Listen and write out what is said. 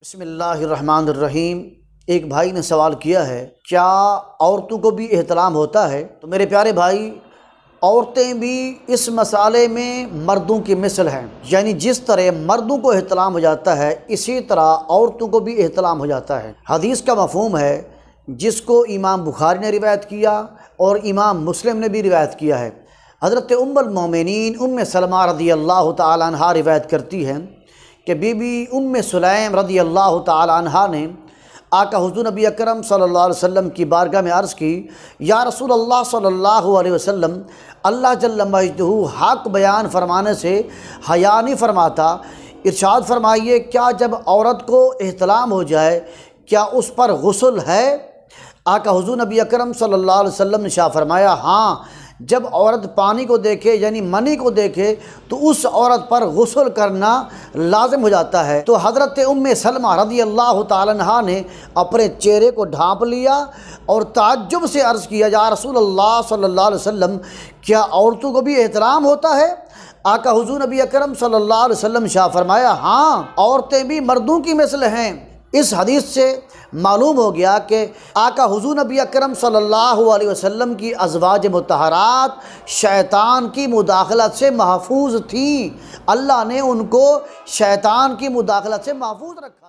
बिस्मिल्लाहिर्रहमानिर्रहीम। एक भाई ने सवाल किया है, क्या औरतों को भी एहतराम होता है? तो मेरे प्यारे भाई, औरतें भी इस मसाले में मर्दों की मिसल हैं। यानी जिस तरह मर्दों को एहतराम हो जाता है, इसी तरह औरतों को भी एहतराम हो जाता है। हदीस का मफ़हूम है जिसको इमाम बुखारी ने रिवायत किया और इमाम मुस्लिम ने भी रिवायत किया है। हज़रत उम्मुल मोमिनीन उम्मे सलमा रज़ी अल्लाह तआला अन्हा रिवायत करती हैं कि बीबी उम्मे सुलैम रज़ी अल्लाह तआला अन्हा ने आका हुज़ूर नबी अकरम सल्लल्लाहु अलैहि वसल्लम की बारगाह में अर्ज़ की, या रसूल अल्लाह सल्लल्लाहु अलैहि वसल्लम, अल्लाह जल्ल मजदहू हक़ बयान फरमाने से हया नहीं फरमाता। इरशाद फरमाइए, क्या जब औरत को एहतलाम हो जाए क्या उस पर गुस्ल है? आका हुज़ूर नबी अकरम सल्लल्लाहु अलैहि वसल्लम ने शाह फरमाया, हाँ, जब औरत पानी को देखे यानी मनी को देखे तो उस औरत पर गुस्ल करना लाजिम हो जाता है। तो हज़रत उम्मे सलमा रज़ी अल्लाह तआला अन्हा ने अपने चेहरे को ढाँप लिया और ताज्जुब से अर्ज़ किया, या रसूल अल्लाह सल्लल्लाहु अलैहि वसल्लम, क्या औरतों को भी एहतराम होता है? आका हुज़ूर नबी अकरम सल्लल्लाहु अलैहि वसल्लम शाह फरमाया, हाँ, औरतें भी मर्दों की मिसल हैं। इस हदीस से मालूम हो गया कि आका हुज़ूर नबी अकरम सल्लल्लाहु अलैहि वसल्लम की अज़वाज मुतहरात शैतान की मुदाखलत से महफूज थीं। अल्लाह ने उनको शैतान की मुदाखलत से महफूज रखा।